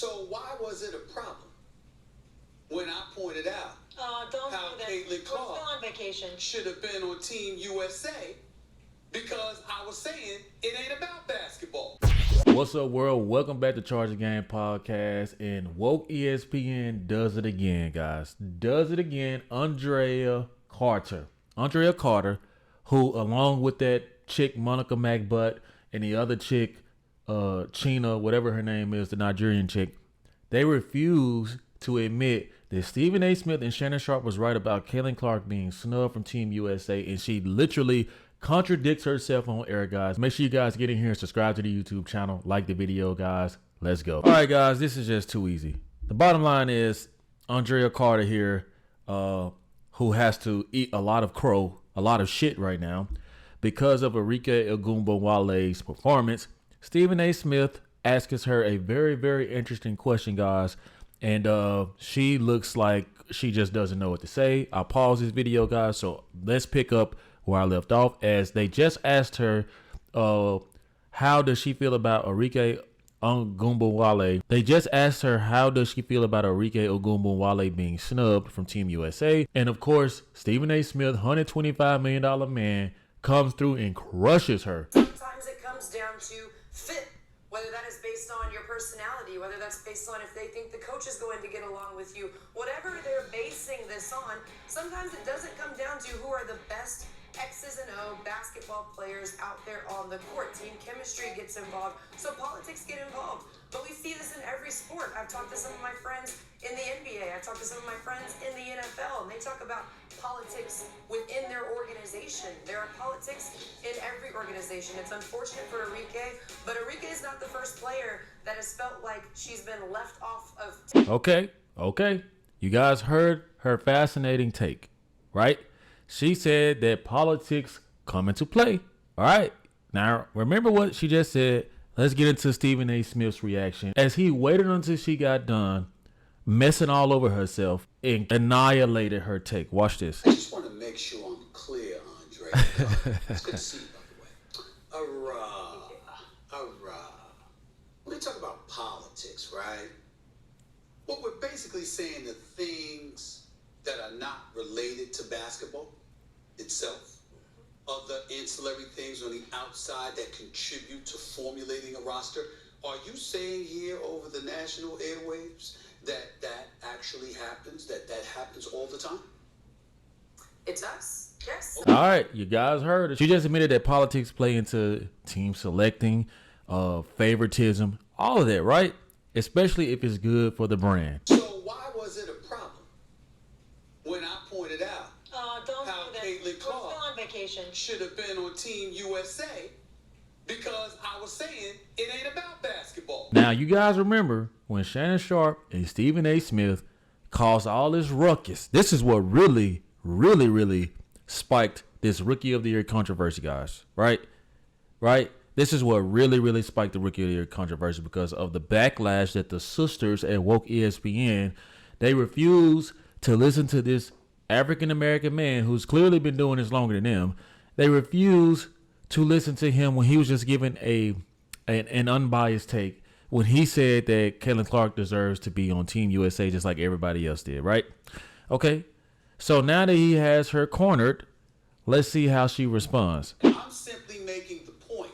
So why was it a problem when I pointed out how Caitlin Clark We're still on vacation. should have been on Team USA because I was saying it ain't about basketball. What's up, world? Welcome back to ChargeTheGame podcast. And woke ESPN does it again, guys. Does it again. Andrea Carter, who along with that chick Monica McButt and the other chick China, whatever her name is, the Nigerian chick, they refuse to admit that Stephen A. Smith and Shannon Sharpe was right about Caitlin Clark being snubbed from Team USA, and she literally contradicts herself on air, guys. Make sure you guys get in here and subscribe to the YouTube channel, like the video, guys. Let's go. All right, guys, this is just too easy. The bottom line is Andrea Carter here, who has to eat a lot of shit right now because of Arike Ogunbowale's performance. Stephen A. Smith asks her a very, very interesting question, guys. And she looks like she just doesn't know what to say. I'll pause this video, guys. So let's pick up where I left off, as they just asked her, how does she feel about Arike Ogunbowale? They just asked her, how does she feel about Arike Ogunbowale being snubbed from Team USA? And of course, Stephen A. Smith, $125 million man, comes through and crushes her. Sometimes it comes down to fit, whether that is based on your personality, whether that's based on if they think the coach is going to get along with you, whatever they're basing this on. Sometimes it doesn't come down to who are the best X's and O basketball players out there on the court. Team chemistry gets involved, so politics get involved. But we see this in every sport. I've talked to some of my friends in the NBA. I've talked to some of my friends in the NFL, and they talk about politics within their organization. There are politics in every organization. It's unfortunate for Arike, but Arike is not the first player that has felt like she's been left off of. Okay. You guys heard her fascinating take, right? She said that politics come into play. All right. Now, remember what she just said. Let's get into Stephen A. Smith's reaction as he waited until she got done messing all over herself and annihilated her take. Watch this. I just want to make sure I'm clear, Andre. It's good to see you, by the way. When we talk about politics, right? What we're basically saying the things that are not related to basketball itself, other ancillary things on the outside that contribute to formulating a roster. Are you saying here over the national airwaves that actually happens, that happens all the time? It does, yes. All right, you guys heard it. She just admitted that politics play into team selecting, favoritism, all of that, right? Especially if it's good for the brand. So why was it a problem when I pointed out how Caitlin Clark should have been on Team USA because I was saying it ain't about basketball? Now, you guys remember when Shannon Sharpe and Stephen A. Smith caused all this ruckus. This is what really spiked this Rookie of the Year controversy, guys. Right? This is what really spiked the Rookie of the Year controversy because of the backlash that the sisters at woke ESPN, they refuse to listen to this African-American man who's clearly been doing this longer than them. They refuse to listen to him when he was just giving an unbiased take when he said that Caitlin Clark deserves to be on Team USA just like everybody else did, right? Okay, so now that he has her cornered, let's see how she responds. I'm simply making the point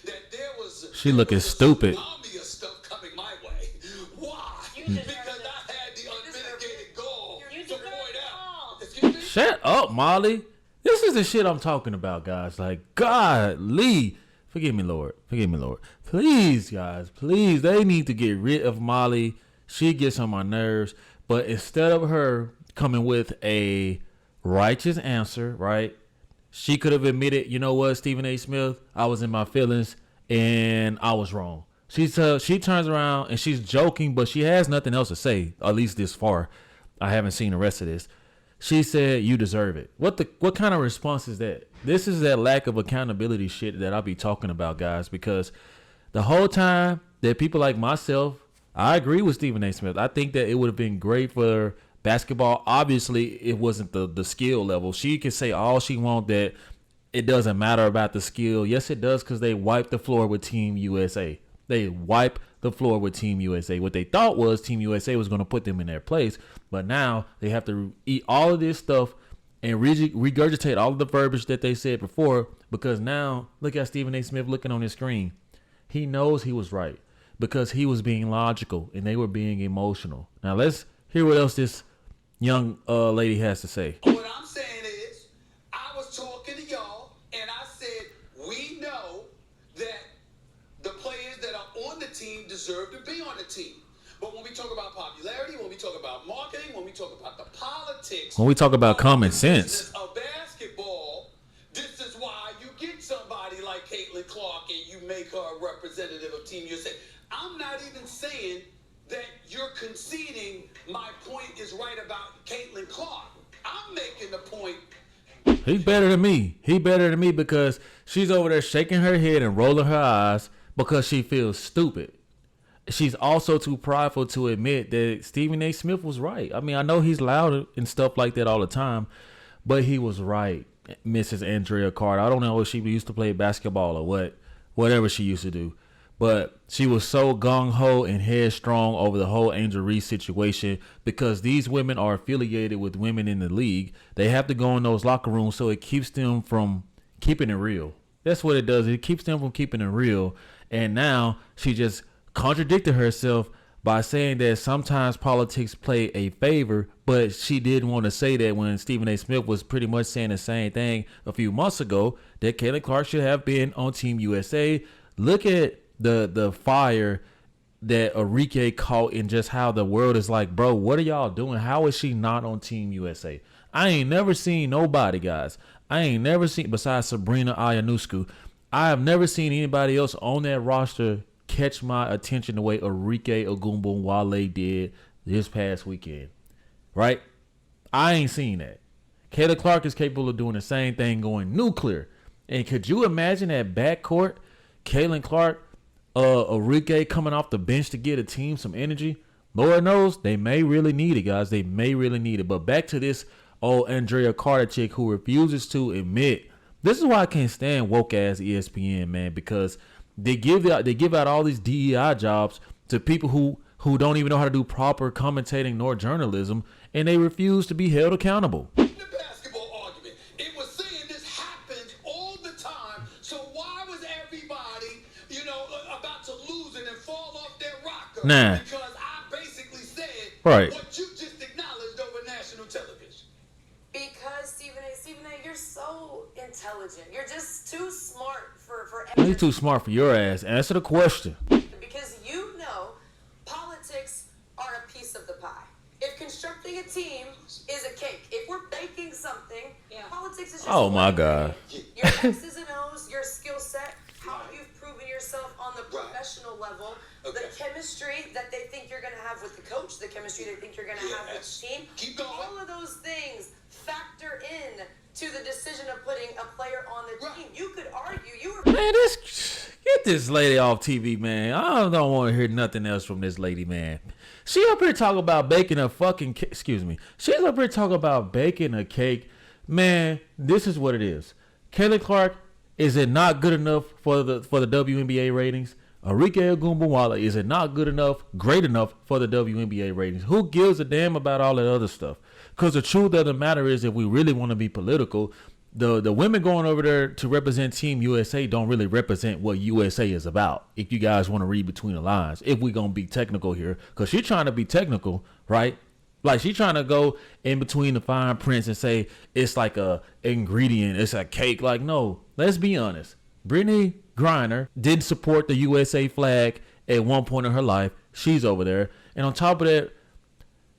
that there was she looking stupid. Tsunami of stuff coming my way. Why? Because I had the unmitigated goal to point out. Excuse me? Shut up, Molly. This is the shit I'm talking about, guys. Like, golly. Forgive me, Lord. Please, guys. Please. They need to get rid of Molly. She gets on my nerves. But instead of her coming with a righteous answer, right? She could have admitted, you know what, Stephen A. Smith, I was in my feelings and I was wrong. She turns around and she's joking, but she has nothing else to say, at least this far. I haven't seen the rest of this. She said, you deserve it. What kind of response is that? This is that lack of accountability shit that I'll be talking about, guys, because the whole time that people like myself, I agree with Stephen A. Smith. I think that it would have been great for basketball. Obviously, it wasn't the skill level. She can say all she wants that it doesn't matter about the skill. Yes, it does, because they wiped the floor with Team USA. They wipe the floor with Team USA. What they thought was Team USA was going to put them in their place, but now they have to eat all of this stuff and regurgitate all of the verbiage that they said before, because now look at Stephen A. Smith looking on his screen. He knows he was right because he was being logical and they were being emotional. Now let's hear what else this young lady has to say. What I'm saying is, I was talking to y'all and I said, we know that the players that are on the team deserve to be on the team. But when we talk about popularity, when we talk about marketing, when we talk about the politics, when we talk about common sense of basketball, this is why you get somebody like Caitlin Clark and you make her a representative of Team USA. I'm not even saying that you're conceding my point is right about Caitlin Clark. I'm making the point. He's better than me. He better than me because she's over there shaking her head and rolling her eyes because she feels stupid. She's also too prideful to admit that Stephen A. Smith was right. I mean, I know he's loud and stuff like that all the time, but he was right, Mrs. Andrea Carter. I don't know if she used to play basketball or whatever she used to do. But she was so gung-ho and headstrong over the whole Angel Reese situation because these women are affiliated with women in the league. They have to go in those locker rooms, so it keeps them from keeping it real. That's what it does. It keeps them from keeping it real. And now she just contradicted herself by saying that sometimes politics play a favor, but she didn't want to say that when Stephen A. Smith was pretty much saying the same thing a few months ago, that Caitlin Clark should have been on Team USA. Look at the fire that Arike caught in just how the world is like, bro, what are y'all doing? How is she not on Team USA? I ain't never seen nobody, guys. I ain't never seen, besides Sabrina Ionescu, I have never seen anybody else on that roster catch my attention the way Arike Ogunbowale did this past weekend. Right? I ain't seen that. Caitlin Clark is capable of doing the same thing, going nuclear. And could you imagine that backcourt, Caitlin Clark, Arike coming off the bench to get a team some energy? Lord knows they may really need it, guys. They may really need it. But back to this old Andrea Carter chick who refuses to admit. This is why I can't stand woke ass ESPN, man, because they give out all these DEI jobs to people who don't even know how to do proper commentating nor journalism, and they refuse to be held accountable. The basketball argument, it was saying this happens all the time, so why was everybody, about to lose it and fall off their rocker? Nah. Because I basically said right. What you just acknowledged over national television. Because Stephen A, you're so intelligent. You're just too smart for He's too smart for your ass. Answer the question. Because politics are a piece of the pie. If constructing a team is a cake, if we're baking something, politics is just my God. Your X's and O's, your skill set, how you've proven yourself on the professional level, the chemistry that they think you're going to have with the coach, the chemistry they think you're going to have with the team. Keep going. All of those things factor in to the decision of putting a player on the team. You could argue Man, get this lady off TV, man. I don't want to hear nothing else from this lady, man. She up here talking about baking a fucking excuse me. She's up here talking about baking a cake. Man, this is what it is. Caitlin Clark, is it not good enough for the WNBA ratings? Arike Ogunbowale, is it not good enough, great enough for the WNBA ratings? Who gives a damn about all that other stuff? Because the truth of the matter is, if we really want to be political, the women going over there to represent Team USA don't really represent what USA is about. If you guys want to read between the lines, if we going to be technical here, because she's trying to be technical, right? Like she's trying to go in between the fine prints and say it's like a ingredient, it's a cake. Like, no, let's be honest. Brittany Griner didn't support the USA flag at one point in her life. She's over there. And on top of that,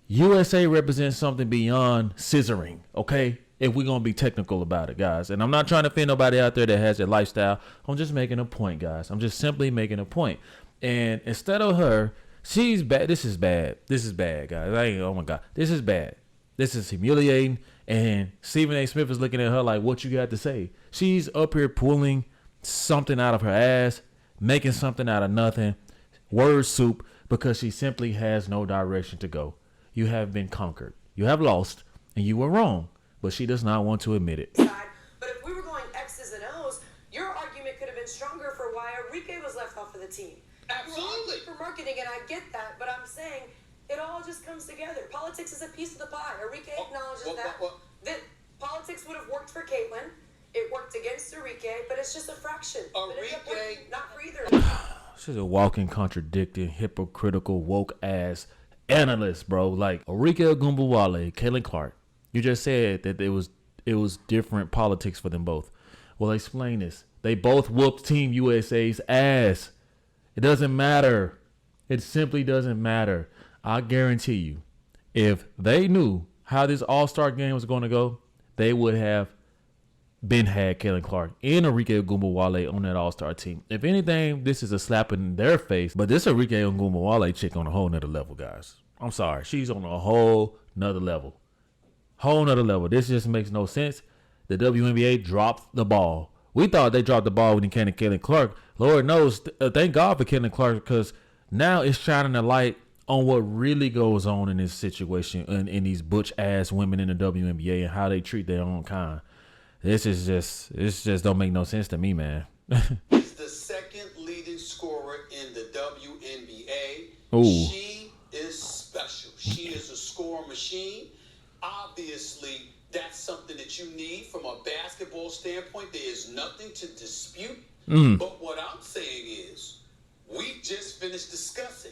USA represents something beyond scissoring, okay? If we're going to be technical about it, guys. And I'm not trying to offend nobody out there that has that lifestyle. I'm just making a point, guys. I'm just simply making a point. And instead of her, she's bad. This is bad. This is bad, guys. Oh, my God. This is bad. This is humiliating. And Stephen A. Smith is looking at her like, what you got to say? She's up here pulling something out of her ass, making something out of nothing, word soup, because she simply has no direction to go. You have been conquered. You have lost, and you were wrong. But she does not want to admit it. But if we were going X's and O's, your argument could have been stronger for why Arike was left off of the team. Absolutely. For marketing, and I get that, but I'm saying it all just comes together. Politics is a piece of the pie. Arike acknowledges that politics would have worked for Caitlyn. It worked against Arike, but it's just a fraction. Arike, not for either. She's a walking, contradicting, hypocritical, woke ass analyst, bro. Like Arike Ogunbowale, Caitlyn Clark. You just said that it was different politics for them both. Well, explain this. They both whooped Team USA's ass. It doesn't matter. It simply doesn't matter. I guarantee you, if they knew how this All-Star game was going to go, they would have had Caitlyn Clark and Arike Ogunbowale on that All-Star team. If anything, this is a slap in their face. But this Arike Ogunbowale chick on a whole nother level, guys. I'm sorry. She's on a whole nother level. Whole nother level. This just makes no sense. The WNBA dropped the ball. We thought they dropped the ball when it came to Caitlyn Clark. Lord knows, thank God for Caitlyn Clark, because now it's shining a light on what really goes on in this situation and in these butch-ass women in the WNBA and how they treat their own kind. This just don't make no sense to me, man. He's the second leading scorer in the WNBA. Ooh. She is special. She is a scoring machine. Obviously, that's something that you need from a basketball standpoint. There is nothing to dispute. But what I'm saying is, we just finished discussing,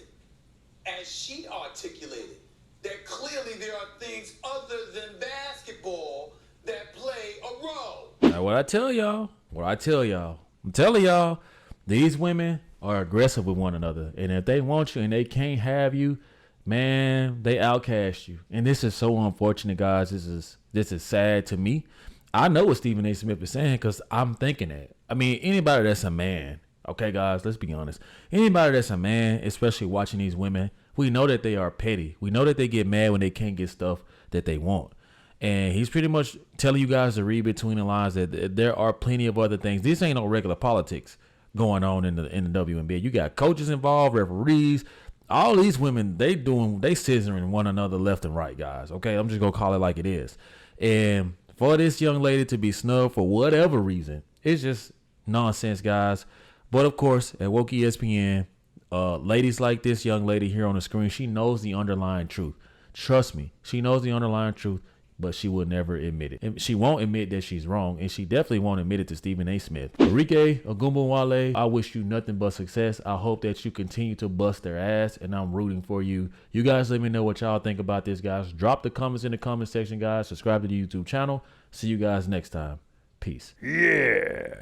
as she articulated, that clearly there are things other than basketball that play a role. Now, what I tell y'all, I'm telling y'all, these women are aggressive with one another. And if they want you and they can't have you, man, they outcast you. And this is so unfortunate, guys. This is sad to me. I know what Stephen A. Smith is saying because I'm thinking that. I mean, anybody that's a man, okay, guys, let's be honest. Anybody that's a man, especially watching these women, we know that they are petty. We know that they get mad when they can't get stuff that they want. And he's pretty much telling you guys to read between the lines that there are plenty of other things. This ain't no regular politics going on in the WNBA. You got coaches involved, referees. All these women, they scissoring one another left and right, guys. Okay, I'm just gonna call it like it is. And for this young lady to be snubbed for whatever reason, it's just nonsense, guys. But of course, at Woke ESPN, ladies like this young lady here on the screen, she knows the underlying truth. Trust me, she knows the underlying truth, but she will never admit it. And she won't admit that she's wrong, and she definitely won't admit it to Stephen A. Smith. Arike Ogunbowale, I wish you nothing but success. I hope that you continue to bust their ass, and I'm rooting for you. You guys let me know what y'all think about this, guys. Drop the comments in the comment section, guys. Subscribe to the YouTube channel. See you guys next time. Peace. Yeah.